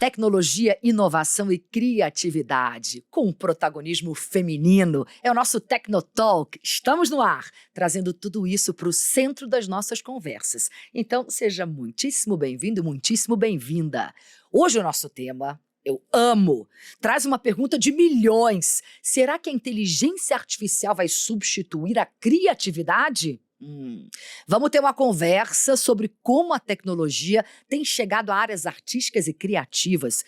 Tecnologia, inovação e criatividade, com protagonismo feminino. É o nosso Tecnotalk. Estamos no ar, trazendo tudo isso para o centro das nossas conversas. Então, seja muitíssimo bem-vindo, muitíssimo bem-vinda. Hoje o nosso tema, eu amo, traz uma pergunta de milhões. Será que a inteligência artificial vai substituir a criatividade? Vamos ter uma conversa sobre como a tecnologia tem chegado a áreas artísticas e criativas.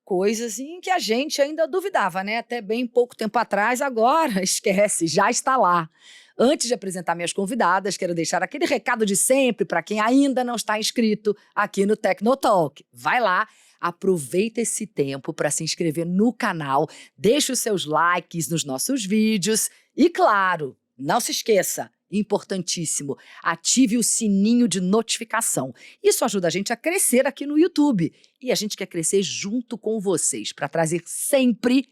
Coisas em que a gente ainda duvidava, né? Até bem pouco tempo atrás, agora, esquece, já está lá. Antes de apresentar minhas convidadas, quero deixar aquele recado de sempre para quem ainda não está inscrito aqui no Tecnotalk. Vai lá, aproveita esse tempo para se inscrever no canal, deixe os seus likes nos nossos vídeos e, claro, não se esqueça, importantíssimo, ative o sininho de notificação. Isso ajuda a gente a crescer aqui no YouTube. E a gente quer crescer junto com vocês para trazer sempre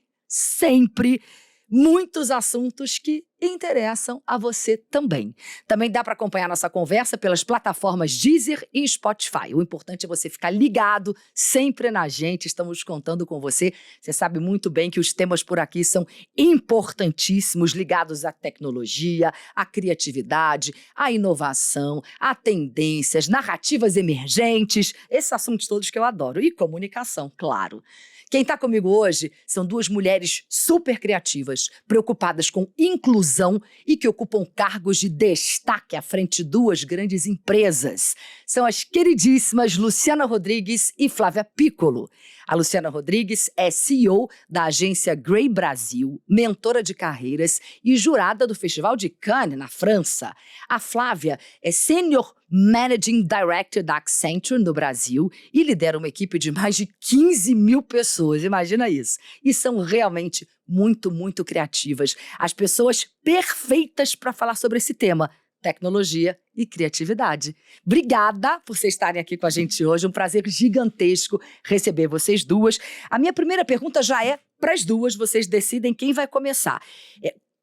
muitos assuntos que interessam a você também. Também dá para acompanhar nossa conversa pelas plataformas Deezer e Spotify. O importante é você ficar ligado sempre na gente. Estamos contando com você. Você sabe muito bem que os temas por aqui são importantíssimos, ligados à tecnologia, à criatividade, à inovação, a tendências, narrativas emergentes, esses assuntos todos que eu adoro. E comunicação, claro. Quem está comigo hoje são duas mulheres super criativas, preocupadas com inclusão e que ocupam cargos de destaque à frente de duas grandes empresas. São as queridíssimas Luciana Rodrigues e Flávia Piccolo. A Luciana Rodrigues é CEO da agência Grey Brasil, mentora de carreiras e jurada do Festival de Cannes, na França. A Flávia é Senior Managing Director da Accenture no Brasil e lidera uma equipe de mais de 15 mil pessoas, imagina isso. E são realmente muito criativas. As pessoas perfeitas para falar sobre esse tema, tecnologia e criatividade. Obrigada por vocês estarem aqui com a gente hoje, um prazer gigantesco receber vocês duas. A minha primeira pergunta já é para as duas, vocês decidem quem vai começar.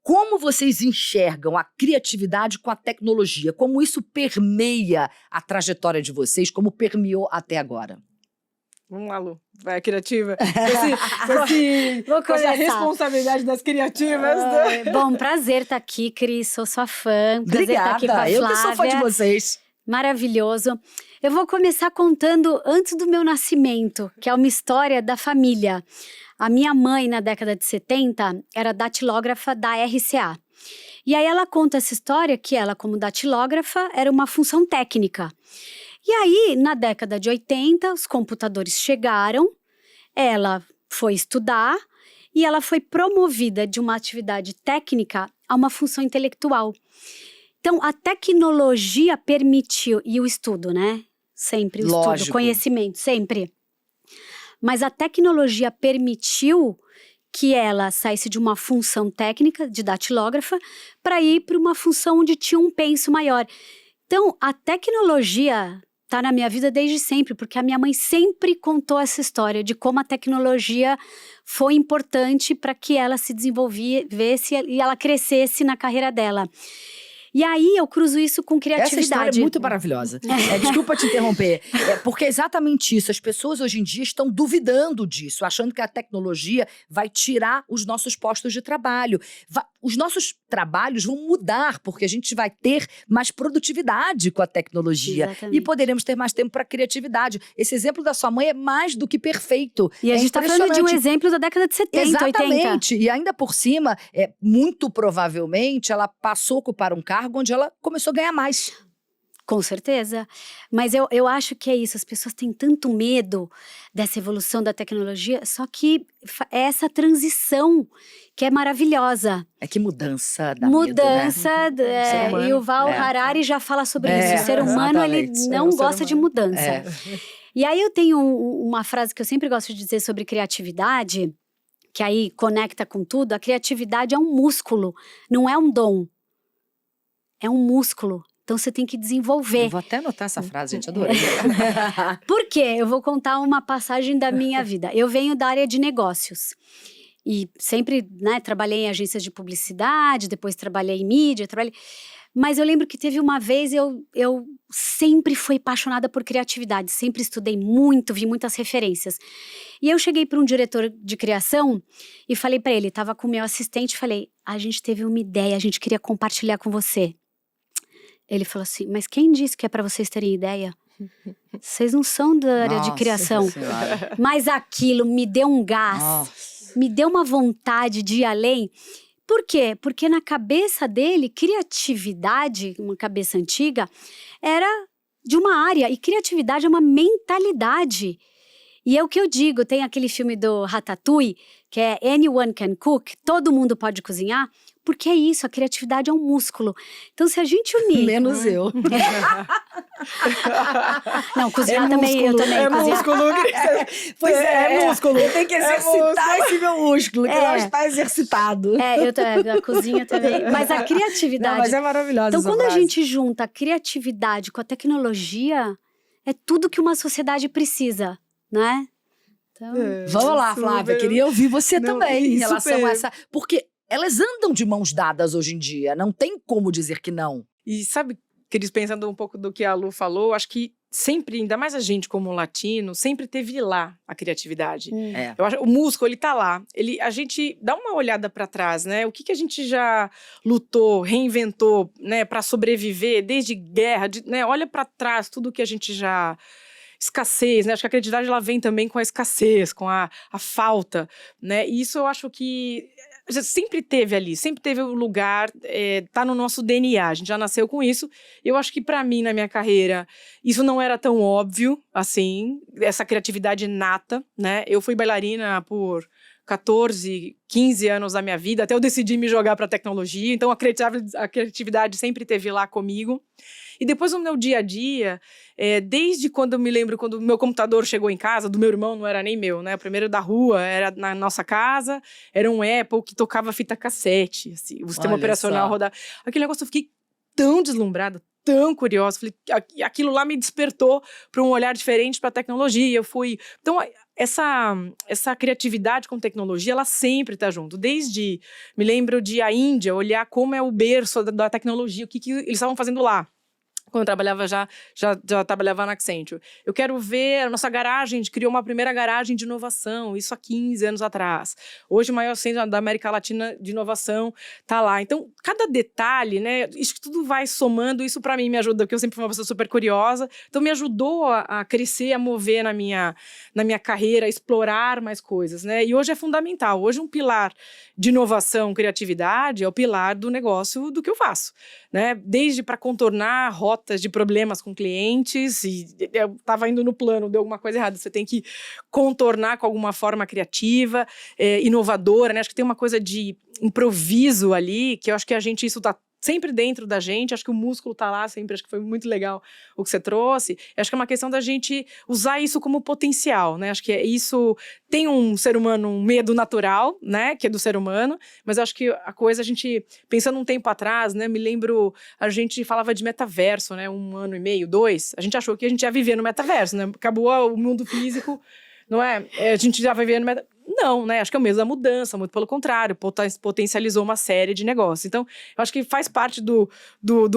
Como vocês enxergam a criatividade com a tecnologia? Como isso permeia a trajetória de vocês? Como permeou até agora? Vamos lá, Lu. Vai, criativa. Vou Com essa começar. responsabilidade das criativas. Bom, prazer estar aqui, Cris. Sou sua fã. Prazer estar aqui com a Obrigada, eu que sou fã de Flávia. vocês. Maravilhoso. Eu vou começar contando antes do meu nascimento, que é uma história da família. A minha mãe, na década de 70, era datilógrafa da RCA. E aí ela conta essa história que ela, como datilógrafa, era uma função técnica. E aí, na década de 80, os computadores chegaram, ela foi estudar e ela foi promovida de uma atividade técnica a uma função intelectual. Então, a tecnologia permitiu, e o estudo, né? Sempre o estudo, Lógico. conhecimento, sempre. Mas a tecnologia permitiu que ela saísse de uma função técnica, de datilógrafa, para ir para uma função onde tinha um penso maior. Então, a tecnologia está na minha vida desde sempre, porque a minha mãe sempre contou essa história de como a tecnologia foi importante para que ela se desenvolvesse e ela crescesse na carreira dela. E aí eu cruzo isso com criatividade. Essa história é muito maravilhosa. Desculpa te interromper. Porque é exatamente isso. As pessoas hoje em dia estão duvidando disso, achando que a tecnologia vai tirar os nossos postos de trabalho. Os nossos trabalhos vão mudar, porque a gente vai ter mais produtividade com a tecnologia. Exatamente. E poderemos ter mais tempo para criatividade. Esse exemplo da sua mãe é mais do que perfeito. E a gente está falando de um impressionante. exemplo da década de 70, 80. Exatamente. E ainda por cima, muito provavelmente, ela passou a ocupar um cargo onde ela começou a ganhar mais. Com certeza. Mas eu acho que é isso. As pessoas têm tanto medo dessa evolução da tecnologia, só que é essa transição que é maravilhosa. É que mudança dá Mudança, medo, né? Ser humano, e o Val Harari já fala sobre isso. O ser humano, ele exatamente. não O ser gosta de humano. mudança. E aí eu tenho uma frase que eu sempre gosto de dizer sobre criatividade, que aí conecta com tudo. A criatividade é um músculo, não é um dom. É um músculo. Então você tem que desenvolver. Eu vou até anotar essa frase, gente, adorei. Por quê? Eu vou contar uma passagem da minha vida. Eu venho da área de negócios. E sempre, né, trabalhei em agências de publicidade, depois trabalhei em mídia, Mas eu lembro que teve uma vez, eu sempre fui apaixonada por criatividade, sempre estudei muito, vi muitas referências. E eu cheguei para um diretor de criação e falei para ele, estava com o meu assistente, falei, a gente teve uma ideia, a gente queria compartilhar com você. Ele falou assim, mas quem disse que é para vocês terem ideia? Vocês não são da área de criação. Mas aquilo me deu um gás, me deu uma vontade de ir além. Por quê? Porque na cabeça dele, criatividade, uma cabeça antiga, era de uma área. E criatividade é uma mentalidade. E é o que eu digo, tem aquele filme do Ratatouille, que é Anyone Can Cook, todo mundo pode cozinhar, porque é isso, a criatividade é um músculo. Então, se a gente unir... Menos eu. Não, cozinhar também, eu também. É cozinhar. músculo. Pois é músculo. Eu tenho que exercitar músculo. esse meu músculo, que não está exercitado. A cozinha também. Mas a criatividade... Não, mas é maravilhosa Então, essa quando a frase. gente junta a criatividade com a tecnologia, é tudo que uma sociedade precisa, né? Então, Vamos lá, Flávia, queria ouvir você Não, também em e relação super. a essa... Porque elas andam de mãos dadas hoje em dia, não tem como dizer que não. E sabe, Cris, pensando um pouco do que a Lu falou, acho que sempre, ainda mais a gente como latino, sempre teve lá a criatividade. É. Eu acho, o músculo, ele tá lá. A gente dá uma olhada para trás, né? O que a gente já lutou, reinventou, né, para sobreviver, desde guerra, né? Olha para trás tudo que a gente já... Escassez, né? Acho que a criatividade ela vem também com a escassez, com a falta, né? E isso eu acho que já sempre teve ali, sempre teve o lugar, tá no nosso DNA, a gente já nasceu com isso. Eu acho que para mim, na minha carreira, isso não era tão óbvio, assim, essa criatividade inata, né? Eu fui bailarina por 14, 15 anos da minha vida, até eu decidi me jogar para a tecnologia, então a criatividade sempre esteve lá comigo. E depois no meu dia a dia, desde quando eu me lembro, quando o meu computador chegou em casa, do meu irmão, não era nem meu, né? O primeiro da rua era na nossa casa, era um Apple que tocava fita cassete, assim, o sistema operacional rodava. Aquele negócio eu fiquei tão deslumbrada, tão curiosa, falei, aquilo lá me despertou para um olhar diferente para a tecnologia. Eu fui... Então, essa criatividade com tecnologia, ela sempre está junto. Desde, me lembro de a Índia, olhar como é o berço da tecnologia, o que eles estavam fazendo lá. Quando eu trabalhava já trabalhava na Accenture. Eu quero ver a nossa garagem, a gente criou uma primeira garagem de inovação, isso há 15 anos atrás. Hoje o maior centro da América Latina de inovação está lá. Então, cada detalhe, né, isso tudo vai somando, isso para mim me ajuda, porque eu sempre fui uma pessoa super curiosa, então me ajudou a crescer, a mover na minha carreira, a explorar mais coisas, né? E hoje é fundamental, hoje um pilar de inovação, criatividade, é o pilar do negócio do que eu faço, né? Desde para contornar rotas de problemas com clientes, e eu estava indo no plano, deu alguma coisa errada, você tem que contornar com alguma forma criativa, inovadora, né? Acho que tem uma coisa de improviso ali, que eu acho que isso está sempre dentro da gente, acho que o músculo tá lá sempre, acho que foi muito legal o que você trouxe. Acho que é uma questão da gente usar isso como potencial, né? Acho que isso tem um ser humano, um medo natural, né? Que é do ser humano, mas acho que a coisa, a gente, pensando um tempo atrás, né? Me lembro, a gente falava de metaverso, né? 1 ano e meio, 2, a gente achou que a gente ia viver no metaverso, né? Acabou o mundo físico, não é? A gente já vai viver no metaverso. Não, né? Acho que é o medo da mudança, muito pelo contrário, potencializou uma série de negócios. Então, eu acho que faz parte do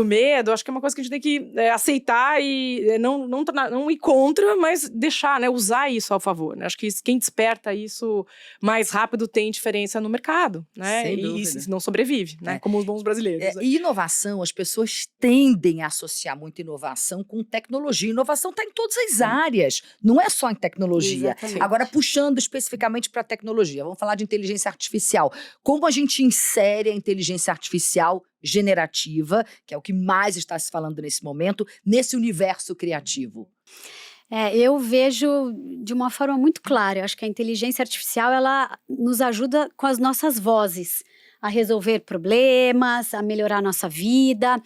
medo, acho que é uma coisa que a gente tem que aceitar e não ir contra, mas deixar, né? Usar isso ao favor, né? Acho que quem desperta isso mais rápido tem diferença no mercado, né? Sem dúvida. E não sobrevive, né? Como os bons brasileiros. E inovação, as pessoas tendem a associar muito inovação com tecnologia. Inovação está em todas as áreas, não é só em tecnologia. Exatamente. Agora, puxando especificamente para a tecnologia, vamos falar de inteligência artificial. Como a gente insere a inteligência artificial generativa, que é o que mais está se falando nesse momento, nesse universo criativo? Eu vejo de uma forma muito clara. Eu acho que a inteligência artificial, ela nos ajuda com as nossas vozes a resolver problemas, a melhorar a nossa vida.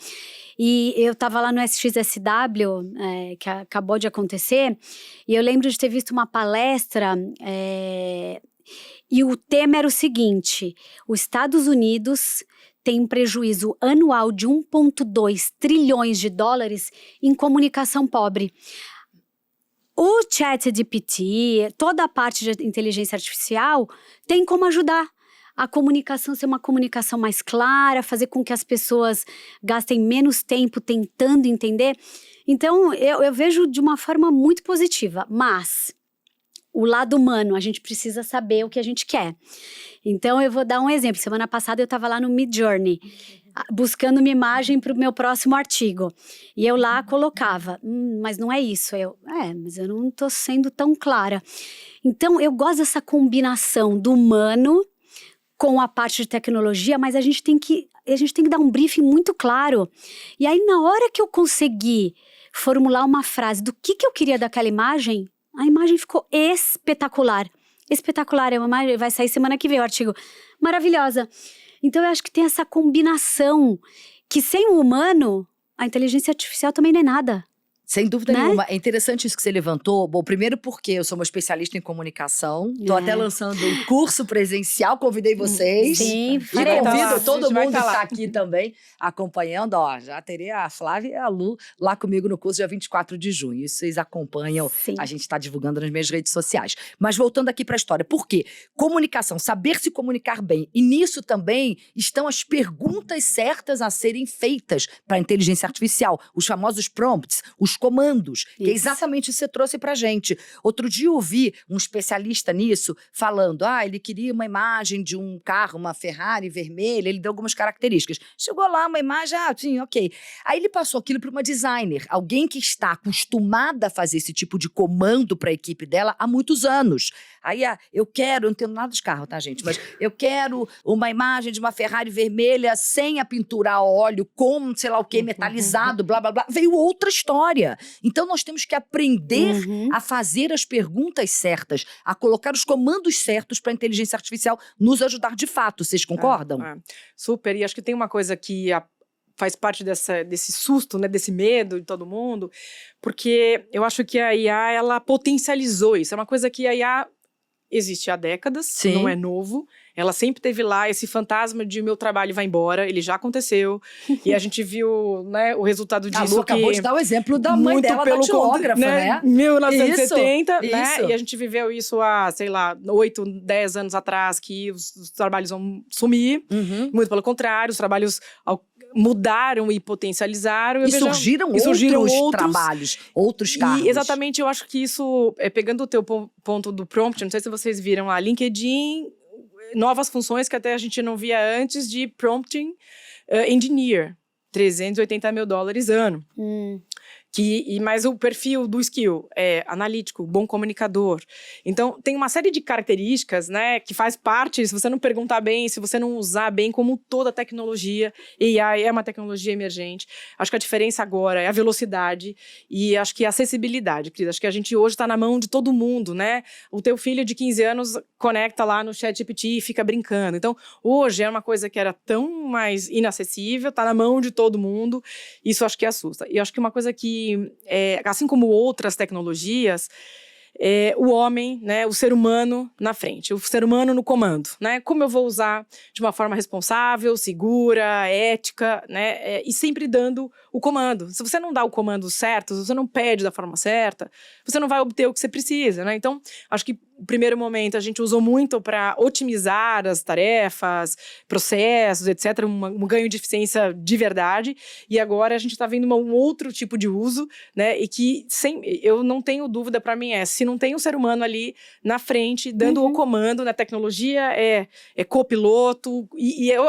E eu estava lá no SXSW, que acabou de acontecer, e eu lembro de ter visto uma palestra, e o tema era o seguinte: os Estados Unidos tem um prejuízo anual de 1,2 trilhões de dólares em comunicação pobre. O ChatGPT, toda a parte de inteligência artificial, tem como ajudar a comunicação ser uma comunicação mais clara, fazer com que as pessoas gastem menos tempo tentando entender. Então, eu vejo de uma forma muito positiva, mas o lado humano, a gente precisa saber o que a gente quer. Então, eu vou dar um exemplo. Semana passada eu estava lá no Midjourney, buscando uma imagem para o meu próximo artigo. E eu lá colocava, mas não é isso. Mas eu não estou sendo tão clara. Então, eu gosto dessa combinação do humano com a parte de tecnologia, mas a gente tem que dar um briefing muito claro. E aí, na hora que eu consegui formular uma frase do que eu queria daquela imagem, a imagem ficou espetacular. Espetacular, é uma imagem, vai sair semana que vem o artigo. Maravilhosa. Então, eu acho que tem essa combinação que sem o humano, a inteligência artificial também não é nada. Sem dúvida Né? nenhuma. É interessante isso que você levantou. Bom, primeiro porque eu sou uma especialista em comunicação. Tô até lançando um curso presencial, convidei vocês. Sim, E faremos. convido todo A gente vai mundo tá que lá. está aqui também acompanhando. Ó, já terei a Flávia e a Lu lá comigo no curso dia 24 de junho. Isso vocês acompanham. Sim. A gente está divulgando nas minhas redes sociais. Mas voltando aqui para a história. Por quê? Comunicação, saber se comunicar bem. E nisso também estão as perguntas certas a serem feitas para a inteligência artificial. Os famosos prompts, os comandos. Que é Isso. exatamente isso que você trouxe pra gente. Outro dia eu ouvi um especialista nisso falando, ele queria uma imagem de um carro, uma Ferrari vermelha, ele deu algumas características. Chegou lá uma imagem, sim, ok. Aí ele passou aquilo para uma designer, alguém que está acostumada a fazer esse tipo de comando para a equipe dela há muitos anos. Aí, eu não entendo nada de carro, tá, gente? Mas eu quero uma imagem de uma Ferrari vermelha sem a pintura a óleo, com sei lá o que, metalizado, blá, blá, blá. Veio outra história. Então, nós temos que aprender a fazer as perguntas certas, a colocar os comandos certos para a inteligência artificial nos ajudar de fato. Vocês concordam? Super. E acho que tem uma coisa que faz parte desse susto, né, desse medo de todo mundo, porque eu acho que a IA, ela potencializou isso. É uma coisa que a IA existe há décadas, Sim. não é novo. Ela sempre teve lá esse fantasma de meu trabalho vai embora, ele já aconteceu. E a gente viu, né, o resultado disso. A Lu acabou de dar o exemplo da mãe muito dela, pelo datilógrafa, né? 1970, né? Isso. E a gente viveu isso há, sei lá, 8, 10 anos atrás, que os trabalhos vão sumir. Muito pelo contrário, os trabalhos mudaram e potencializaram. E surgiram outros trabalhos, outros cargos. E exatamente, eu acho que isso, pegando o teu ponto do prompt, não sei se vocês viram lá, LinkedIn, novas funções que até a gente não via antes de prompting engineer, $380 mil ano. Mas o perfil do skill é analítico, bom comunicador. Então, tem uma série de características, né, que faz parte, se você não perguntar bem, se você não usar bem, como toda tecnologia, AI é uma tecnologia emergente. Acho que a diferença agora é a velocidade e acho que a acessibilidade, Cris. Acho que a gente hoje está na mão de todo mundo, né? O teu filho de 15 anos conecta lá no ChatGPT e fica brincando. Então, hoje é uma coisa que era tão mais inacessível, está na mão de todo mundo. Isso acho que assusta. E acho que uma coisa que assim como outras tecnologias, o homem, né, o ser humano na frente, o ser humano no comando, né? Como eu vou usar de uma forma responsável, segura, ética, né? E sempre dando o comando. Se você não dá o comando certo, se você não pede da forma certa, você não vai obter o que você precisa, né? Então, acho que no primeiro momento a gente usou muito para otimizar as tarefas, processos, etc., um ganho de eficiência de verdade, e agora a gente está vendo um outro tipo de uso, né? E que eu não tenho dúvida, para mim, se não tem um ser humano ali na frente, dando o comando, na tecnologia é copiloto,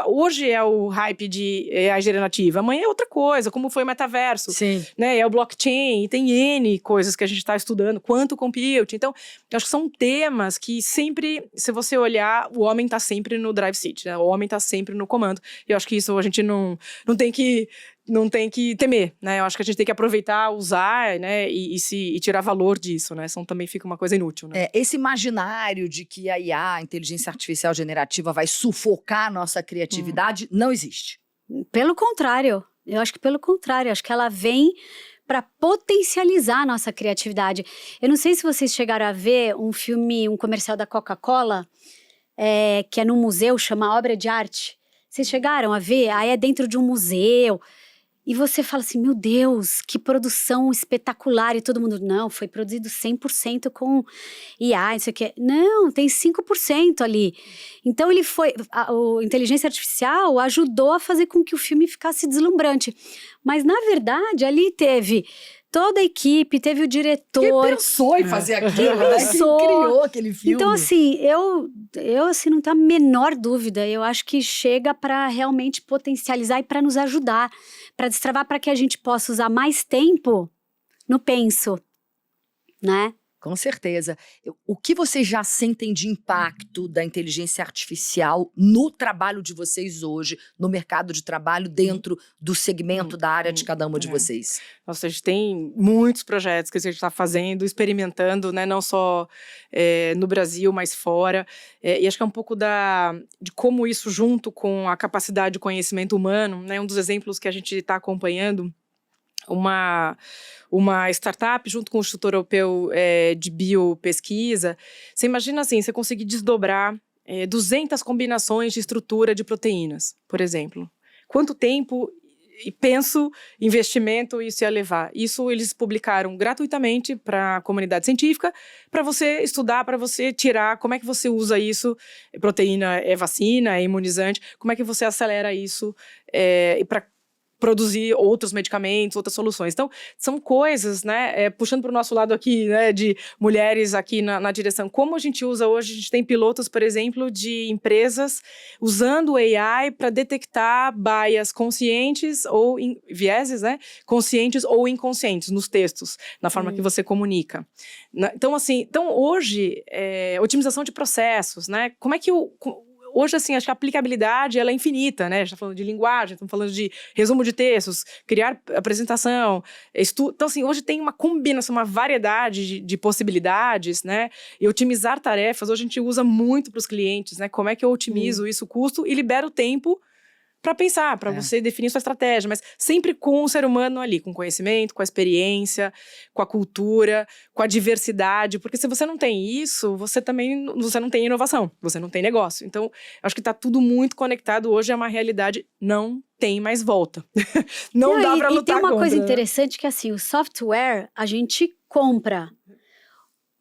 hoje é o hype de AI generativa, amanhã é outra coisa, como foi o metaverso, Sim. né? É o blockchain, e tem N coisas que a gente está estudando, quanto compute. Então, eu acho que são temas que sempre, se você olhar, o homem está sempre no drive seat, né? O homem está sempre no comando. Eu acho que isso a gente não tem que temer, né? Eu acho que a gente tem que aproveitar, usar, né? E tirar valor disso, né? Senão também fica uma coisa inútil, né? Esse imaginário de que a IA, a inteligência artificial generativa, vai sufocar a nossa criatividade, não existe. Pelo contrário. Eu acho que pelo contrário. Acho que ela vem para potencializar a nossa criatividade. Eu não sei se vocês chegaram a ver um comercial da Coca-Cola, que é num museu, chama Obra de Arte. Vocês chegaram a ver? Aí é dentro de um museu. E você fala assim, meu Deus, que produção espetacular. E todo mundo, não, foi produzido 100% com IA, isso aqui. Não, tem 5% ali. Então a inteligência artificial ajudou a fazer com que o filme ficasse deslumbrante. Mas na verdade, ali teve toda a equipe, teve o diretor. Quem pensou em fazer aquilo, Quem né? pensou? Quem criou aquele filme? Então, assim, eu assim, não tenho a menor dúvida. Eu acho que chega para realmente potencializar e para nos ajudar, para destravar, para que a gente possa usar mais tempo no penso, né? Com certeza. O que vocês já sentem de impacto da inteligência artificial no trabalho de vocês hoje, no mercado de trabalho, dentro do segmento da área de cada uma de vocês? Nossa, a gente tem muitos projetos que a gente está fazendo, experimentando, né, não só no Brasil, mas fora. E acho que é um pouco de como isso, junto com a capacidade de conhecimento humano, né, um dos exemplos que a gente está acompanhando, uma startup junto com o Instituto Europeu de Biopesquisa. Você imagina assim, você conseguir desdobrar 200 combinações de estrutura de proteínas, por exemplo. Quanto tempo e investimento isso ia levar? Isso eles publicaram gratuitamente para a comunidade científica, para você estudar, para você tirar como é que você usa isso. Proteína é vacina, é imunizante, como é que você acelera isso para produzir outros medicamentos, outras soluções. Então, são coisas, né, puxando para o nosso lado aqui, né, de mulheres aqui na direção. Como a gente usa hoje, a gente tem pilotos, por exemplo, de empresas usando o AI para detectar bias conscientes ou vieses, né, conscientes ou inconscientes nos textos, na forma que você comunica. Então, assim, hoje, otimização de processos, né, como é que hoje, assim, acho que a aplicabilidade ela é infinita, né? A gente está falando de linguagem, estamos falando de resumo de textos, criar apresentação, Então, assim, hoje tem uma combinação, uma variedade de possibilidades, né? E otimizar tarefas, hoje a gente usa muito para os clientes, né? Como é que eu otimizo isso, o custo, e libero o tempo para pensar, para você definir sua estratégia, mas sempre com o ser humano ali, com conhecimento, com a experiência, com a cultura, com a diversidade, porque se você não tem isso, você não tem inovação, você não tem negócio. Então, acho que está tudo muito conectado, hoje é uma realidade, não tem mais volta. Não dá para lutar contra. E tem uma coisa interessante que, assim, o software, a gente compra.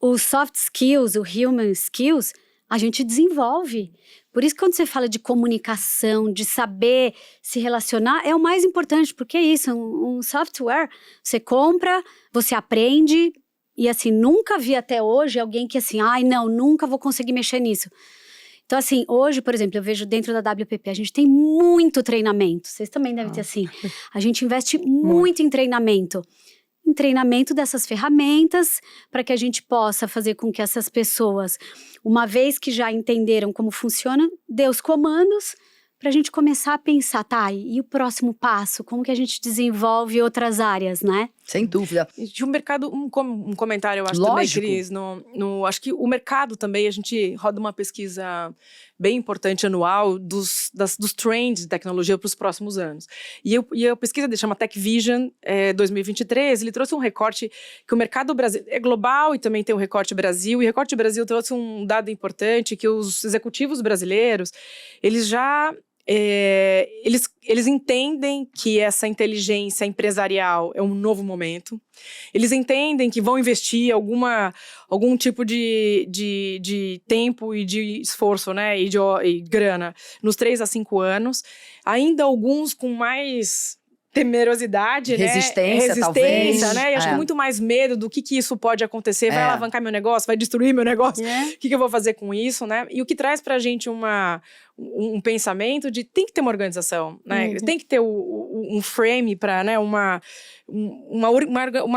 Os soft skills, o human skills, a gente desenvolve. Por isso, quando você fala de comunicação, de saber se relacionar, é o mais importante, porque é isso, um software, você compra, você aprende, e assim, nunca vi até hoje alguém que assim, não, nunca vou conseguir mexer nisso. Então assim, hoje, por exemplo, eu vejo dentro da WPP, a gente tem muito treinamento, vocês também devem ter assim, a gente investe muito em treinamento dessas ferramentas, para que a gente possa fazer com que essas pessoas, uma vez que já entenderam como funciona, dê os comandos para a gente começar a pensar, e o próximo passo? Como que a gente desenvolve outras áreas, né? Sem dúvida. De um mercado, um comentário, eu acho. Lógico. Também, Cris, acho que o mercado também, a gente roda uma pesquisa bem importante anual dos trends de tecnologia para os próximos anos. E a pesquisa dele chama Tech Vision 2023, ele trouxe um recorte que o mercado brasileiro é global e também tem o recorte Brasil, e o recorte Brasil trouxe um dado importante que os executivos brasileiros, eles já... eles entendem que essa inteligência empresarial é um novo momento. Eles entendem que vão investir algum tipo de tempo e de esforço, né, e grana nos 3 a 5 anos. Ainda alguns com mais temerosidade, resistência, talvez, né? E acho que muito mais medo do que isso pode acontecer, vai alavancar meu negócio, vai destruir meu negócio, o que eu vou fazer com isso, né? E o que traz pra gente um pensamento de tem que ter uma organização, né? Tem que ter um frame para, né, uma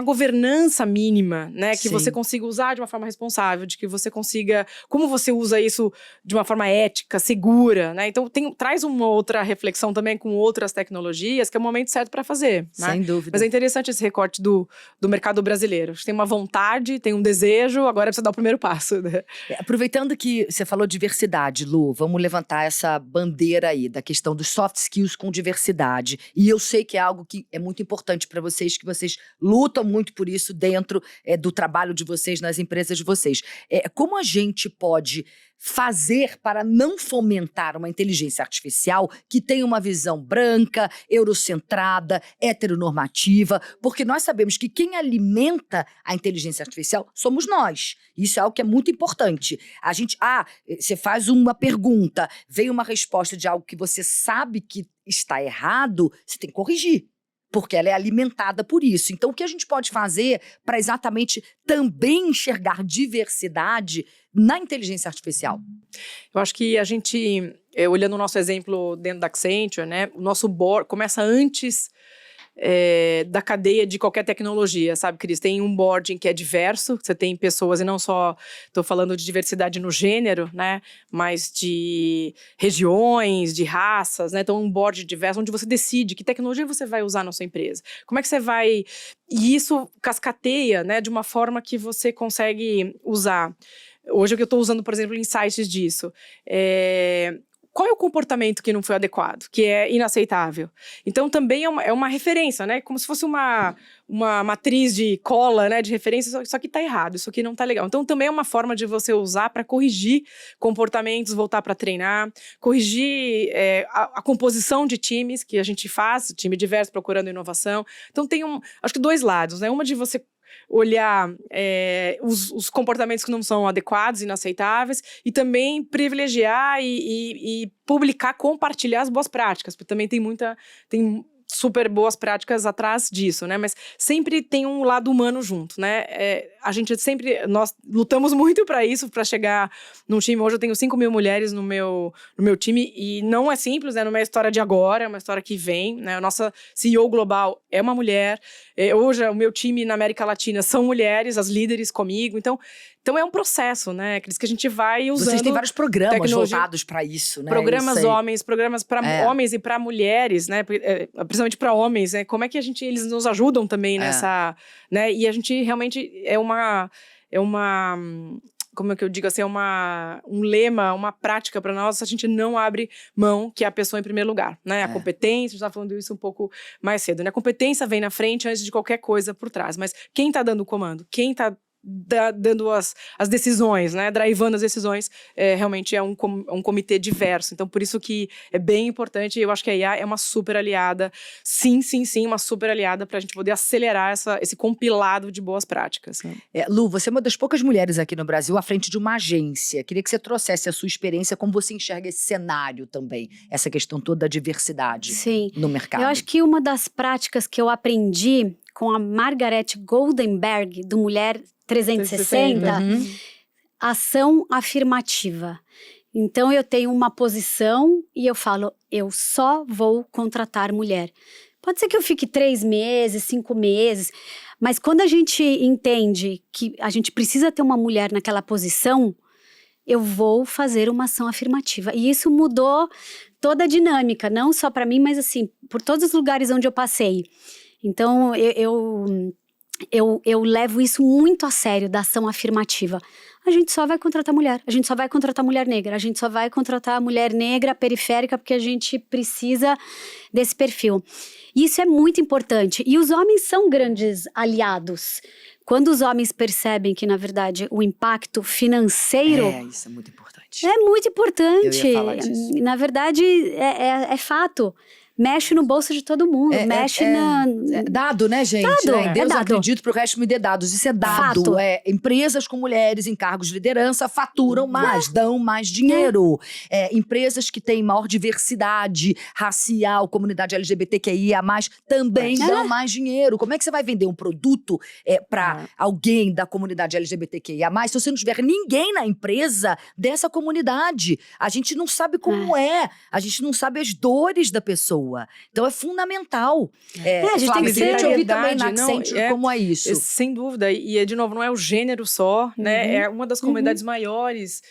governança mínima, né? Que você consiga usar de uma forma responsável, de que você consiga... Como você usa isso de uma forma ética, segura, né? Então, traz uma outra reflexão também com outras tecnologias, que é o momento certo para fazer, né? Sem dúvida. Mas é interessante esse recorte do mercado brasileiro. Tem uma vontade, tem um desejo, agora precisa dar o primeiro passo, né? Aproveitando que você falou diversidade, Lu, vamos levantar essa bandeira aí da questão dos soft skills com diversidade. E eu sei que é algo que é muito importante para vocês, que vocês lutam muito por isso dentro do trabalho de vocês, nas empresas de vocês. Como a gente pode fazer para não fomentar uma inteligência artificial que tenha uma visão branca, eurocentrada, heteronormativa, porque nós sabemos que quem alimenta a inteligência artificial somos nós. Isso é algo que é muito importante. A gente, você faz uma pergunta, vem uma resposta de algo que você sabe que está errado, você tem que corrigir. Porque ela é alimentada por isso. Então, o que a gente pode fazer para exatamente também enxergar diversidade na inteligência artificial? Eu acho que a gente, olhando o nosso exemplo dentro da Accenture, né, o nosso board começa antes da cadeia de qualquer tecnologia, sabe, Cris? Tem um board que é diverso, você tem pessoas, e não só estou falando de diversidade no gênero, né, mas de regiões, de raças, né? Então, um board diverso, onde você decide que tecnologia você vai usar na sua empresa. Como é que você vai... E isso cascateia, né, de uma forma que você consegue usar. Hoje, o que eu estou usando, por exemplo, insights disso, qual é o comportamento que não foi adequado, que é inaceitável? Então, também é uma referência, né? Como se fosse uma matriz de cola, né? De referência, isso aqui tá errado, isso aqui não tá legal. Então, também é uma forma de você usar para corrigir comportamentos, voltar para treinar, corrigir a composição de times que a gente faz, time diverso procurando inovação. Então, tem acho que 2 lados, né? Uma de você olhar os comportamentos que não são adequados, inaceitáveis, e também privilegiar e publicar, compartilhar as boas práticas, porque também tem super boas práticas atrás disso, né? Mas sempre tem um lado humano junto, né? Nós lutamos muito para isso, para chegar num time. Hoje eu tenho 5.000 mulheres no meu time, e não é simples, né? Não é uma história de agora, é uma história que vem, né? A nossa CEO global é uma mulher. Hoje o meu time na América Latina são mulheres, as líderes comigo. Então é um processo, né, Cris, que a gente vai usando. Vocês têm vários programas voltados para isso, né? Programas homens, programas para homens e para mulheres, né? Principalmente para homens, né? Como é que eles nos ajudam também nessa, né? E a gente realmente é uma como é que eu digo assim, um lema, uma prática para nós, a gente não abre mão que é a pessoa em primeiro lugar, né? A competência, a gente estava falando isso um pouco mais cedo, né? A competência vem na frente antes de qualquer coisa por trás, mas quem está dando o comando? Quem está dando as decisões, né, drivando as decisões, realmente é um comitê diverso. Então, por isso que é bem importante, eu acho que a IA é uma super aliada, sim, uma super aliada para a gente poder acelerar esse compilado de boas práticas. Né? Lu, você é uma das poucas mulheres aqui no Brasil à frente de uma agência. Queria que você trouxesse a sua experiência, como você enxerga esse cenário também, essa questão toda da diversidade no mercado. Eu acho que uma das práticas que eu aprendi com a Margaret Goldenberg, do Mulher 360, ação afirmativa. Então, eu tenho uma posição e eu falo, eu só vou contratar mulher. Pode ser que eu fique 3 meses, 5 meses, mas quando a gente entende que a gente precisa ter uma mulher naquela posição, eu vou fazer uma ação afirmativa. E isso mudou toda a dinâmica, não só para mim, mas assim, por todos os lugares onde eu passei. Então, eu levo isso muito a sério, da ação afirmativa. A gente só vai contratar mulher, a gente só vai contratar mulher negra, a gente só vai contratar mulher negra periférica porque a gente precisa desse perfil. Isso é muito importante. E os homens são grandes aliados. Quando os homens percebem que, na verdade, o impacto financeiro... isso é muito importante. É muito importante. Eu ia falar disso. Na verdade, é fato. Mexe no bolso de todo mundo, dado, né, gente? Dado, Em Deus eu dado. acredito, pro resto me dê dados. Isso é dado. Fato. Empresas com mulheres em cargos de liderança faturam mais, dão mais dinheiro. Empresas que têm maior diversidade racial, comunidade LGBTQIA+, também dão mais dinheiro. Como é que você vai vender um produto para alguém da comunidade LGBTQIA+, se você não tiver ninguém na empresa dessa comunidade? A gente não sabe como a gente não sabe as dores da pessoa. Então, é fundamental. A gente tem que queria te ser... ouvir também na Accenture como é isso. Sem dúvida. E, de novo, não é o gênero só, né? É uma das comunidades maiores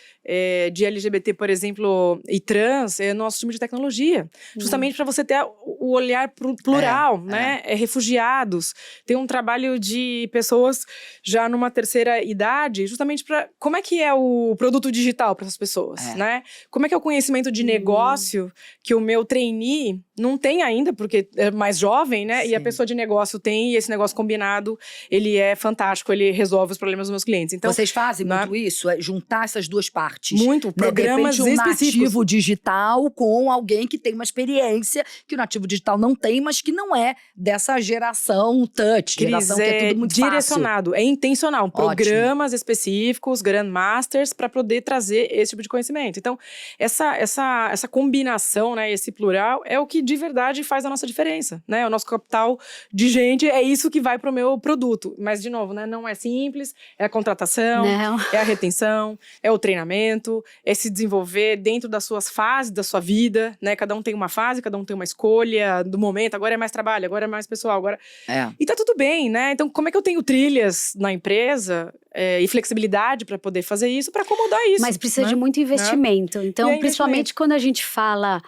de LGBT, por exemplo, e trans, é nosso time de tecnologia. Justamente para você ter o olhar plural, né? Refugiados. Tem um trabalho de pessoas já numa terceira idade, justamente para... Como é que é o produto digital para essas pessoas, né? Como é que é o conhecimento de negócio que o meu trainee não tem ainda, porque é mais jovem, né? Sim. E a pessoa de negócio tem, e esse negócio combinado, ele é fantástico, ele resolve os problemas dos meus clientes. Então, vocês fazem muito isso? É juntar essas duas partes? muito, programas de repente, um específicos. nativo digital com alguém que tem uma experiência que o nativo digital não tem, mas que não é dessa geração touch, geração que é tudo muito direcionado, é intencional. Ótimo. Programas específicos, Grandmasters, para poder trazer esse tipo de conhecimento. Então, essa combinação, né, esse plural, é o que de verdade faz a nossa diferença, né? O nosso capital de gente é isso que vai para o meu produto. Mas, de novo, né, não é simples, é a contratação, é a retenção, é o treinamento, é se desenvolver dentro das suas fases da sua vida, né? Cada um tem uma fase, cada um tem uma escolha do momento, agora é mais trabalho, agora é mais pessoal, agora... E tá tudo bem, né? Então, como é que eu tenho trilhas na empresa e flexibilidade para poder fazer isso, para acomodar isso? Mas precisa, né, de muito investimento. Então, principalmente quando a gente fala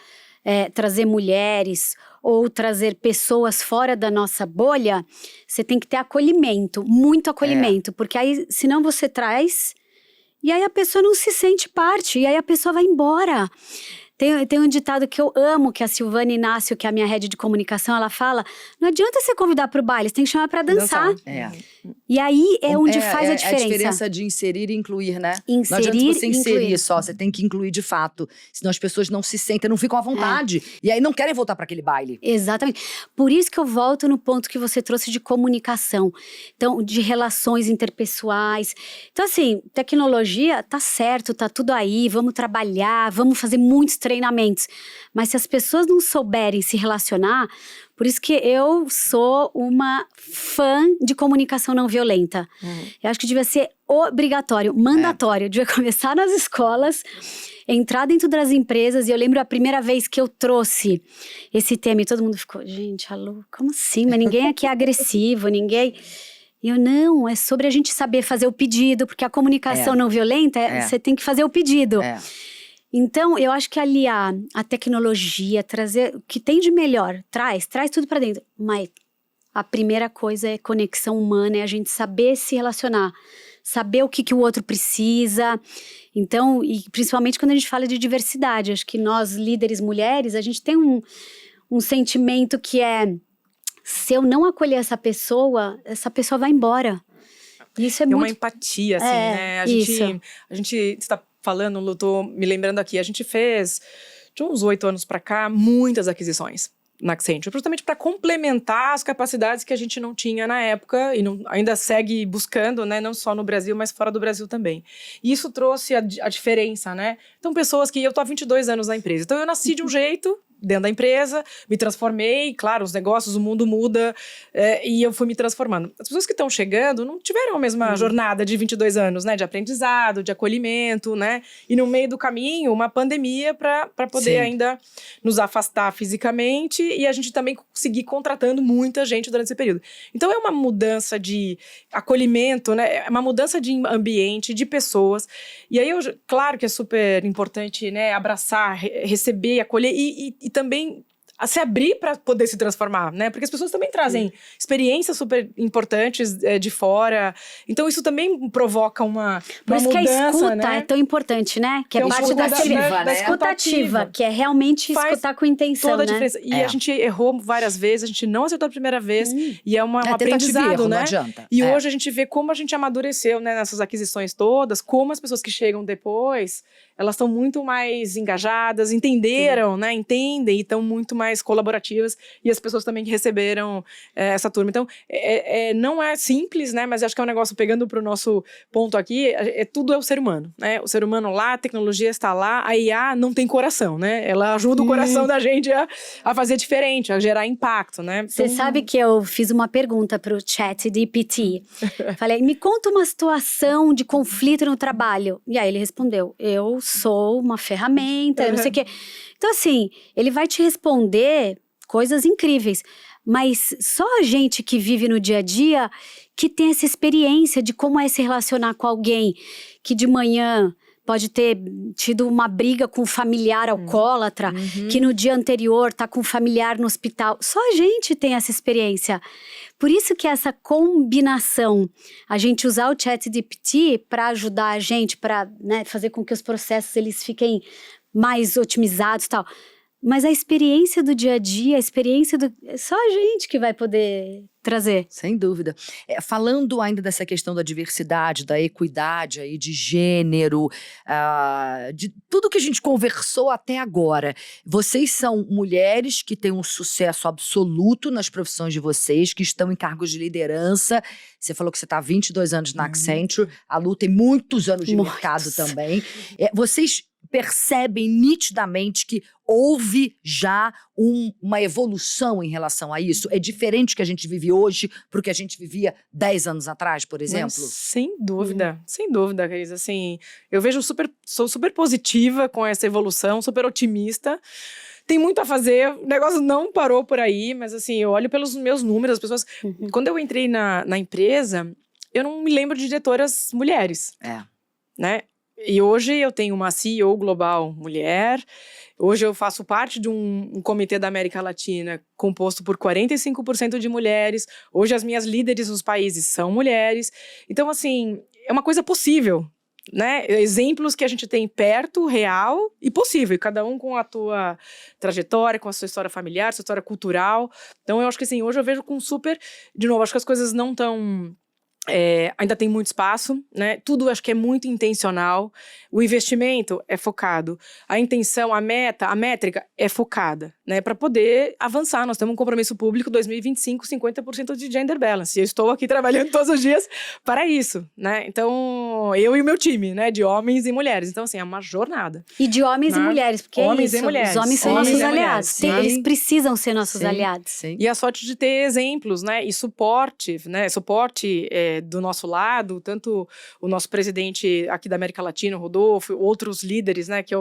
trazer mulheres ou trazer pessoas fora da nossa bolha, você tem que ter acolhimento, muito acolhimento. Porque aí, senão você traz, e aí a pessoa não se sente parte, e aí a pessoa vai embora. Tem um ditado que eu amo, que a Silvana Inácio, que é a minha head de comunicação, ela fala: não adianta você convidar para o baile, você tem que chamar para dançar. E aí é onde faz a diferença. A diferença de inserir e incluir, né? Inserir, não adianta você inserir incluir. só, você tem que incluir de fato. Senão as pessoas não se sentem, não ficam à vontade. E aí não querem voltar para aquele baile. Exatamente. Por isso que eu volto no ponto que você trouxe de comunicação. Então, de relações interpessoais. Então, assim, tecnologia tá certo, tá tudo aí, vamos trabalhar, vamos fazer muitos treinamentos. Mas se as pessoas não souberem se relacionar, por isso que eu sou uma fã de comunicação não violenta. Eu acho que devia ser obrigatório, mandatório. Devia começar nas escolas, entrar dentro das empresas. E eu lembro a primeira vez que eu trouxe esse tema e todo mundo ficou: gente, alô, como assim? Mas ninguém aqui é agressivo, ninguém... E eu, não, é sobre a gente saber fazer o pedido, porque a comunicação não violenta, você tem que fazer o pedido. Então, eu acho que aliar a tecnologia, trazer o que tem de melhor, traz tudo pra dentro. Mas a primeira coisa é conexão humana, é a gente saber se relacionar, saber o que o outro precisa. Então, e principalmente quando a gente fala de diversidade, acho que nós, líderes mulheres, a gente tem um sentimento que é: se eu não acolher essa pessoa vai embora. Isso é muito... uma empatia, assim, né? A gente está falando, Lu, tô me lembrando aqui, a gente fez, de uns 8 anos para cá, muitas aquisições na Accenture, justamente para complementar as capacidades que a gente não tinha na época e ainda segue buscando, né, não só no Brasil, mas fora do Brasil também. E isso trouxe a diferença, né? Então, pessoas que... Eu tô há 22 anos na empresa, então eu nasci de um jeito... dentro da empresa, me transformei, claro, os negócios, o mundo muda, e eu fui me transformando. As pessoas que estão chegando não tiveram a mesma jornada de 22 anos, né, de aprendizado, de acolhimento, né, e no meio do caminho, uma pandemia para poder ainda nos afastar fisicamente e a gente também conseguir contratando muita gente durante esse período. Então é uma mudança de acolhimento, né, é uma mudança de ambiente, de pessoas, e aí, claro que é super importante, né, abraçar, receber, acolher e também se abrir para poder se transformar, né? Porque as pessoas também trazem experiências super importantes de fora. Então, isso também provoca uma mudança, que a escuta, né? É tão importante, né? Que é parte da escutativa, que é realmente escutar com intenção, toda a né? diferença. E a gente errou várias vezes, a gente não acertou a primeira vez. E é um aprendizado, erro, né? Não adianta. E hoje a gente vê como a gente amadureceu, né? Nessas aquisições todas, como as pessoas que chegam depois... elas estão muito mais engajadas, entenderam, né? Entendem e estão muito mais colaborativas. E as pessoas também que receberam essa turma. Então, não é simples, né? Mas acho que é um negócio, pegando para o nosso ponto aqui, tudo é o ser humano, né? O ser humano lá, a tecnologia está lá, a IA não tem coração, né? Ela ajuda o coração da gente a fazer diferente, a gerar impacto, né? Você sabe que eu fiz uma pergunta para o ChatGPT. Falei, me conta uma situação de conflito no trabalho. E aí ele respondeu, eu sou uma ferramenta, eu não sei o quê. Então, assim, ele vai te responder coisas incríveis. Mas só a gente que vive no dia a dia que tem essa experiência de como é se relacionar com alguém que de manhã pode ter tido uma briga com um familiar alcoólatra, que no dia anterior tá com um familiar no hospital. Só a gente tem essa experiência. Por isso que essa combinação, a gente usar o ChatGPT para ajudar a gente, para, né, fazer com que os processos eles fiquem mais otimizados e tal. Mas a experiência do dia a dia, a experiência do... É só a gente que vai poder trazer. Sem dúvida. Falando ainda dessa questão da diversidade, da equidade aí, de gênero, de tudo que a gente conversou até agora. Vocês são mulheres que têm um sucesso absoluto nas profissões de vocês, que estão em cargos de liderança. Você falou que você está há 22 anos na Accenture, a Lu tem muitos anos de mercado também. Vocês percebem nitidamente que houve já uma evolução em relação a isso? É diferente o que a gente vive hoje pro que a gente vivia 10 anos atrás, por exemplo? Mas, sem dúvida, Cris. Assim, eu sou super positiva com essa evolução, super otimista. Tem muito a fazer, o negócio não parou por aí, mas assim, eu olho pelos meus números, as pessoas... Quando eu entrei na empresa, eu não me lembro de diretoras mulheres. Né? E hoje eu tenho uma CEO global mulher, hoje eu faço parte de um comitê da América Latina composto por 45% de mulheres, hoje as minhas líderes nos países são mulheres, então assim, é uma coisa possível, né? Exemplos que a gente tem perto, real e possível, e cada um com a tua trajetória, com a sua história familiar, sua história cultural, então eu acho que assim, hoje eu vejo com super, de novo, acho que as coisas não estão... ainda tem muito espaço, né? Tudo acho que é muito intencional. O investimento é focado. A intenção, a meta, a métrica é focada, né? Para poder avançar. Nós temos um compromisso público 2025, 50% de gender balance. E eu estou aqui trabalhando todos os dias para isso, né? Então, eu e o meu time, né? De homens e mulheres. Então, assim, é uma jornada. E de homens e mulheres, porque homens é isso. E mulheres. Os homens são nossos aliados. Eles precisam ser nossos aliados. Sim. E a sorte de ter exemplos, né? E suporte, né? Suporte do nosso lado, tanto o nosso presidente aqui da América Latina, o Rodolfo, outros líderes, né, que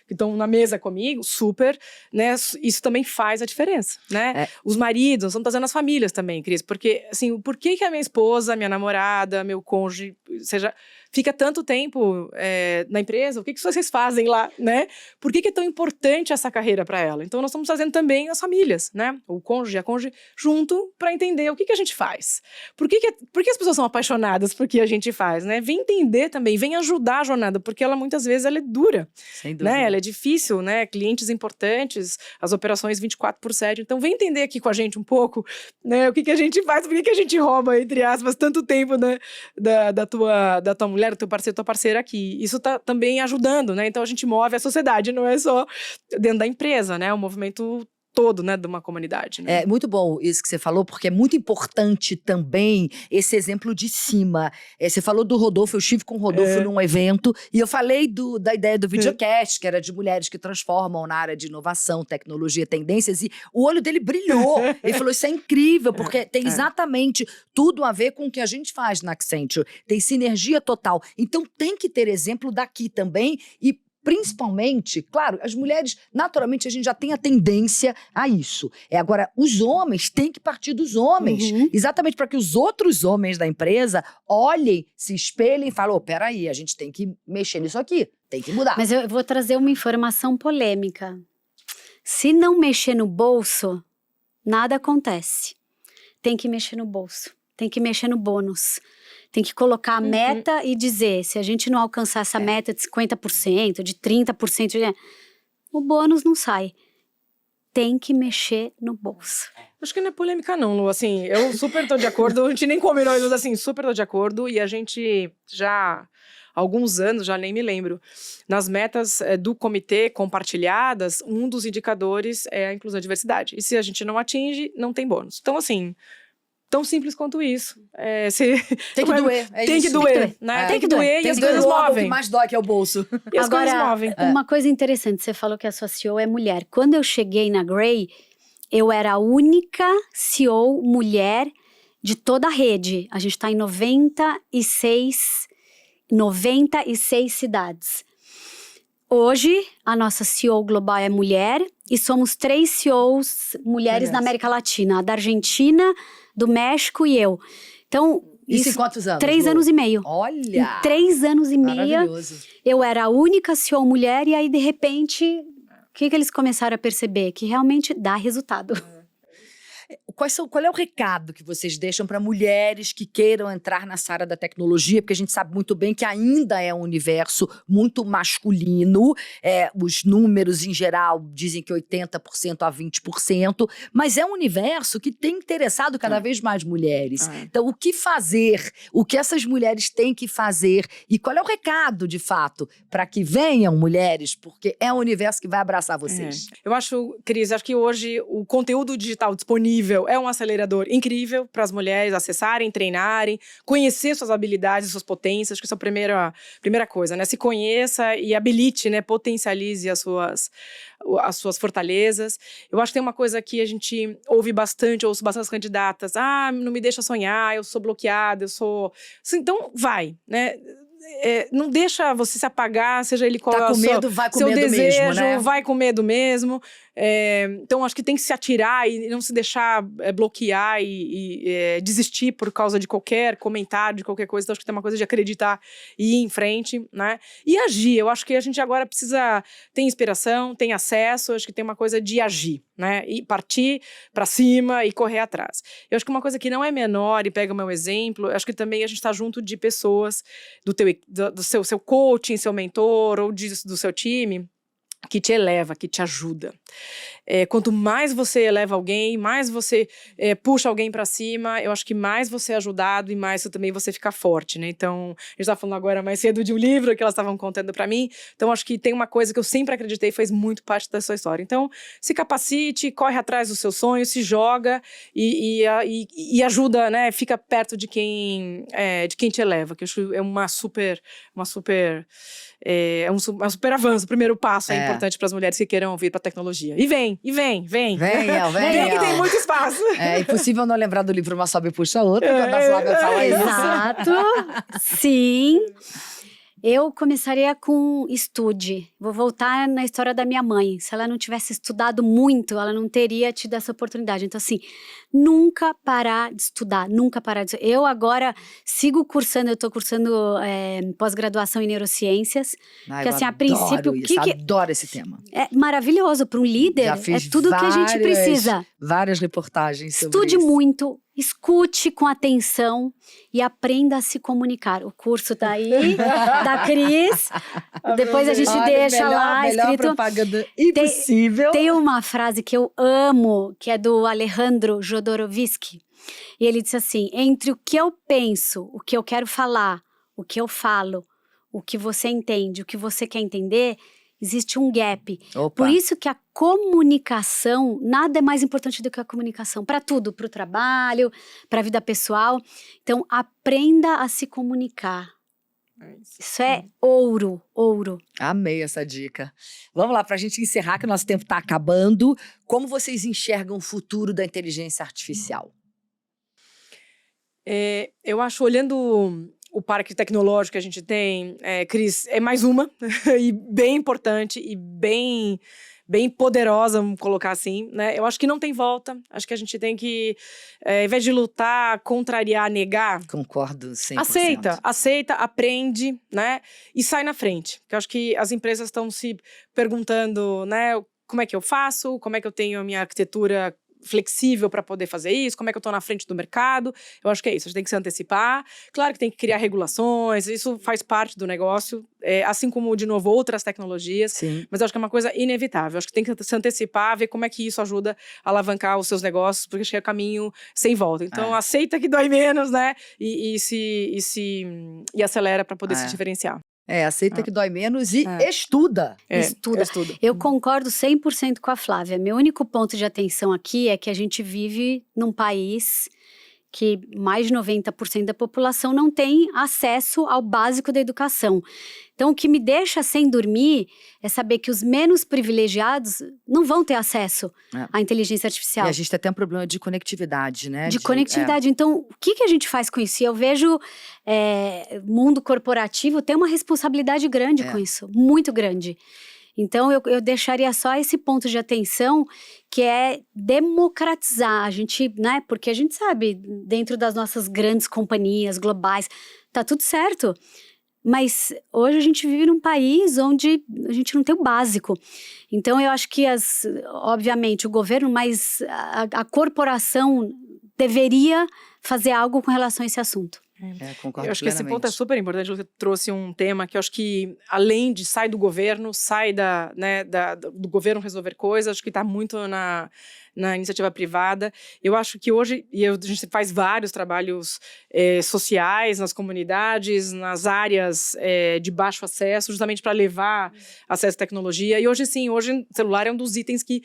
estão na mesa comigo, super, né, isso também faz a diferença, né? Os maridos, nós estamos trazendo as famílias também, Cris, porque, assim, por que a minha esposa, minha namorada, meu cônjuge, fica tanto tempo na empresa, o que vocês fazem lá, né? Por que é tão importante essa carreira para ela? Então, nós estamos trazendo também as famílias, né? O cônjuge e a cônjuge junto para entender o que a gente faz. Por que as pessoas são apaixonadas por que a gente faz, né? Vem entender também, vem ajudar a jornada, porque ela muitas vezes ela é dura, sem dúvida, né? Ela é difícil, né? Clientes importantes, as operações 24/7. Então, vem entender aqui com a gente um pouco, né? O que a gente faz, por que a gente rouba, entre aspas, tanto tempo, né? Da tua mulher, do teu parceiro, tua parceira aqui. Isso tá também ajudando, né? Então, a gente move a sociedade, não é só dentro da empresa, né? O movimento todo, né, de uma comunidade. Né? É muito bom isso que você falou, porque é muito importante também esse exemplo de cima. Você falou do Rodolfo, eu estive com o Rodolfo num evento, e eu falei da ideia do videocast, que era de mulheres que transformam na área de inovação, tecnologia, tendências, e o olho dele brilhou. Ele falou, isso é incrível, porque tem exatamente tudo a ver com o que a gente faz na Accenture. Tem sinergia total. Então tem que ter exemplo daqui também, e principalmente, claro, as mulheres, naturalmente, a gente já tem a tendência a isso. Agora, os homens têm que partir dos homens. Exatamente para que os outros homens da empresa olhem, se espelhem e falem, peraí, a gente tem que mexer nisso aqui, tem que mudar. Mas eu vou trazer uma informação polêmica. Se não mexer no bolso, nada acontece. Tem que mexer no bolso, tem que mexer no bônus. Tem que colocar a meta e dizer, se a gente não alcançar essa meta de 50%, de 30%, o bônus não sai. Tem que mexer no bolso. Acho que não é polêmica não, Lu. Assim, eu super tô de acordo, a gente nem combinou, mas assim, super tô de acordo. E a gente já, há alguns anos, já nem me lembro, nas metas do comitê compartilhadas, um dos indicadores é a inclusão e diversidade. E se a gente não atinge, não tem bônus. Então, assim... Tão simples quanto isso. Tem que doer. Tem que doer, né? Tem que doer e as coisas movem. O que mais dói que é o bolso. E as coisas movem. Uma coisa interessante, você falou que a sua CEO é mulher. Quando eu cheguei na Grey, eu era a única CEO mulher de toda a rede. A gente está em 96 cidades. Hoje, a nossa CEO global é mulher e somos 3 CEOs mulheres na América Latina. A da Argentina, do México e eu. Então, isso em quantos anos? 3 anos e meio. Olha! Em 3 anos e meio, eu era a única CEO mulher e aí, de repente, o que eles começaram a perceber? Que realmente dá resultado. qual é o recado que vocês deixam para mulheres que queiram entrar nessa área da tecnologia? Porque a gente sabe muito bem que ainda é um universo muito masculino. Os números, em geral, dizem que 80% a 20%. Mas é um universo que tem interessado cada vez mais mulheres. Então, o que fazer? O que essas mulheres têm que fazer? E qual é o recado, de fato, para que venham mulheres? Porque é um universo que vai abraçar vocês. Eu acho, Cris, que hoje o conteúdo digital disponível é um acelerador incrível para as mulheres acessarem, treinarem, conhecer suas habilidades, suas potências. Acho que isso é a primeira coisa, né? Se conheça e habilite, né? Potencialize as suas fortalezas. Eu acho que tem uma coisa que a gente ouve bastante, ouço bastante as candidatas. Não me deixa sonhar, eu sou bloqueada, eu sou... Então, vai, né? Não deixa você se apagar, seja ele qual tá com medo, vai com seu medo desejo, mesmo, né? vai com medo mesmo. Então, acho que tem que se atirar e não se deixar bloquear e desistir por causa de qualquer comentário, de qualquer coisa. Então, acho que tem uma coisa de acreditar e ir em frente, né? E agir. Eu acho que a gente agora precisa ter inspiração, tem acesso. Acho que tem uma coisa de agir, né? E partir para cima e correr atrás. Eu acho que uma coisa que não é menor, e pega o meu exemplo, acho que também a gente está junto de pessoas do seu coaching, seu mentor ou do seu time, que te eleva, que te ajuda. Quanto mais você eleva alguém, mais você puxa alguém para cima, eu acho que mais você é ajudado e mais também você fica forte, né? Então, a gente estava falando agora mais cedo de um livro que elas estavam contando para mim, então acho que tem uma coisa que eu sempre acreditei faz muito parte da sua história. Então, se capacite, corre atrás dos seus sonhos, se joga e ajuda, né? Fica perto de quem te eleva, que eu acho é um super avanço, o primeiro passo é importante para as mulheres que queiram vir para a tecnologia. E vem. Vem Que tem muito espaço. É impossível não lembrar do livro Uma Sobe e Puxa a Outra, quando a Flávia fala isso. Exato, sim. Eu começaria com estude. Vou voltar na história da minha mãe. Se ela não tivesse estudado muito, ela não teria tido essa oportunidade. Então, assim, nunca parar de estudar, nunca parar de estudar. Eu agora sigo cursando, eu estou cursando pós-graduação em neurociências. Ai, que assim, a princípio... Adoro esse tema. É maravilhoso para um líder. Já fiz é tudo que a gente precisa. Várias reportagens sobre Estude isso. muito, escute com atenção e aprenda a se comunicar. O curso tá aí, da Cris. Depois a gente deixa lá melhor escrito. Propaganda impossível. Tem uma frase que eu amo, que é do Alejandro Jodorowsky. E ele disse assim: entre o que eu penso, o que eu quero falar, o que eu falo, o que você entende, o que você quer entender, existe um gap. Opa. Por isso que a comunicação, nada é mais importante do que a comunicação. Para tudo, para o trabalho, para a vida pessoal. Então, aprenda a se comunicar. Isso é ouro. Amei essa dica. Vamos lá, para a gente encerrar, que o nosso tempo está acabando. Como vocês enxergam o futuro da inteligência artificial? Eu acho, olhando o parque tecnológico que a gente tem, Cris, é mais uma, e bem importante, e bem poderosa, vamos colocar assim, né? Eu acho que não tem volta, acho que a gente tem que, ao invés de lutar, contrariar, negar... Concordo 100%. Aceita, aprende, né? E sai na frente. Porque eu acho que as empresas estão se perguntando, né? Como é que eu faço? Como é que eu tenho a minha arquitetura flexível para poder fazer isso, como é que eu estou na frente do mercado. Eu acho que é isso, a gente tem que se antecipar. Claro que tem que criar regulações, isso faz parte do negócio, assim como, de novo, outras tecnologias. Sim. Mas eu acho que é uma coisa inevitável. Eu acho que tem que se antecipar, ver como é que isso ajuda a alavancar os seus negócios, porque acho que é caminho sem volta. Então, aceita que dói menos, né? E acelera para poder se diferenciar. Aceita que dói menos e estuda. Estuda. Eu concordo 100% com a Flávia. Meu único ponto de atenção aqui é que a gente vive num país que mais de 90% da população não tem acesso ao básico da educação. Então, o que me deixa sem dormir é saber que os menos privilegiados não vão ter acesso à inteligência artificial. E a gente tem até um problema de conectividade, né? De conectividade. Então, o que a gente faz com isso? E eu vejo mundo corporativo tem uma responsabilidade grande com isso, muito grande. Então, eu deixaria só esse ponto de atenção, que é democratizar. A gente, né? Porque a gente sabe, dentro das nossas grandes companhias globais, tá tudo certo. Mas hoje a gente vive num país onde a gente não tem o básico. Então eu acho que, obviamente, o governo, mas a corporação deveria fazer algo com relação a esse assunto. Concordo Eu acho que esse plenamente. ponto é super importante. Você trouxe um tema que eu acho que, além de sai do governo, sai do governo resolver coisas, acho que está muito na iniciativa privada. Eu acho que hoje, a gente faz vários trabalhos sociais nas comunidades, nas áreas de baixo acesso, justamente para levar acesso à tecnologia. E hoje, sim, hoje o celular é um dos itens que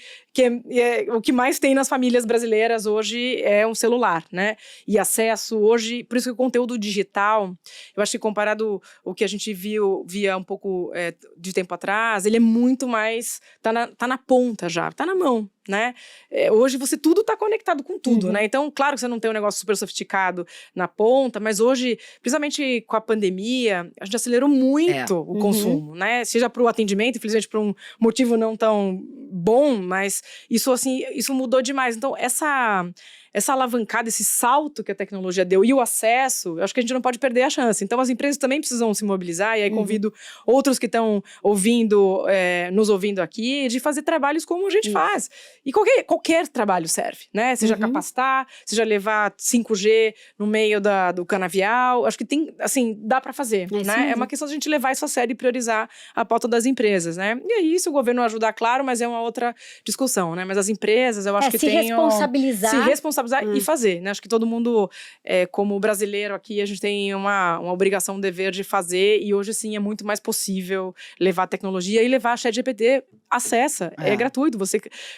o que mais tem nas famílias brasileiras hoje é um celular, né? E acesso hoje, por isso que o conteúdo digital, eu acho que comparado o que a gente via um pouco de tempo atrás, ele é muito mais, tá na ponta já, tá na mão, né? Hoje tudo está conectado com tudo, né? Então, claro que você não tem um negócio super sofisticado na ponta, mas hoje, principalmente com a pandemia, a gente acelerou muito o consumo, né? Seja para o atendimento, infelizmente por um motivo não tão bom, mas isso mudou demais. Então, essa alavancada, esse salto que a tecnologia deu e o acesso, eu acho que a gente não pode perder a chance. Então, as empresas também precisam se mobilizar, e aí convido outros que estão nos ouvindo aqui, de fazer trabalhos como a gente faz. E qualquer trabalho serve, né? Seja capacitar, seja levar 5G no meio do canavial. Acho que dá para fazer, né? É uma questão de a gente levar isso a sério e priorizar a pauta das empresas, né? E aí, se o governo ajudar, claro, mas é uma outra discussão, né? Mas as empresas, eu acho que se responsabilizar e fazer, né? Acho que todo mundo, como brasileiro aqui, a gente tem uma obrigação, um dever de fazer, e hoje sim é muito mais possível levar a tecnologia e levar a ChatGPT, acessa, é gratuito.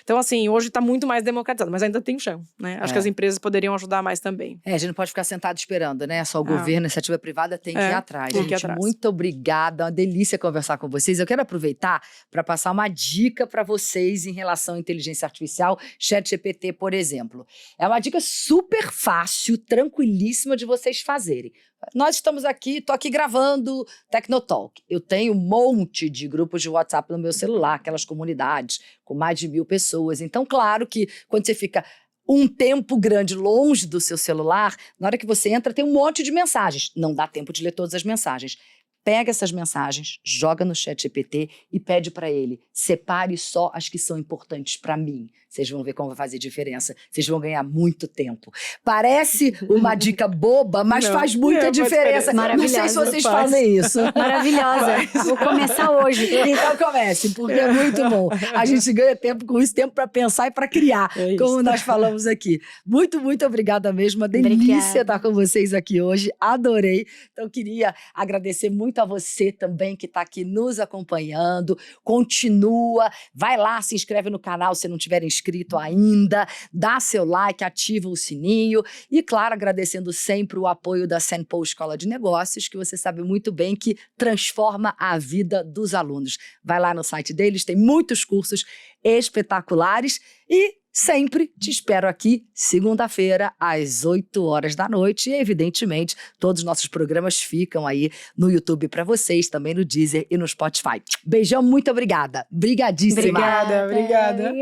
Então, assim, hoje está muito mais democratizado, mas ainda tem o chão, né? Acho que as empresas poderiam ajudar mais também. A gente não pode ficar sentado esperando, né? Só o governo, a iniciativa privada tem que ir atrás. Tem que ir Gente, atrás. muito obrigada, uma delícia conversar com vocês. Eu quero aproveitar para passar uma dica para vocês em relação à inteligência artificial, ChatGPT, por exemplo. É uma dica super fácil, tranquilíssima de vocês fazerem. Nós estamos aqui, estou aqui gravando Tecnotalk. Eu tenho um monte de grupos de WhatsApp no meu celular, aquelas comunidades com mais de 1000 pessoas. Então, claro que quando você fica um tempo grande longe do seu celular, na hora que você entra, tem um monte de mensagens. Não dá tempo de ler todas as mensagens. Pega essas mensagens, joga no ChatGPT e pede para ele, separe só as que são importantes para mim. Vocês vão ver como vai fazer diferença. Vocês vão ganhar muito tempo. Parece uma dica boba, mas faz muita diferença. Não sei se vocês fazem isso. Maravilhosa. Vou começar hoje. Então comece, porque é muito bom. A gente ganha tempo com isso, tempo para pensar e para criar, como nós falamos aqui. Muito, muito obrigada mesmo. Uma delícia estar com vocês aqui hoje. Adorei. Então queria agradecer muito a você também que está aqui nos acompanhando. Continua, vai lá, se inscreve no canal se não tiver inscrito ainda, dá seu like, ativa o sininho e, claro, agradecendo sempre o apoio da Senpou Escola de Negócios, que você sabe muito bem que transforma a vida dos alunos. Vai lá no site deles, tem muitos cursos espetaculares e sempre te espero aqui, segunda-feira, às 8h da noite. E, evidentemente, todos os nossos programas ficam aí no YouTube para vocês, também no Deezer e no Spotify. Beijão, muito obrigada. Obrigadíssima. Obrigada. Obrigada.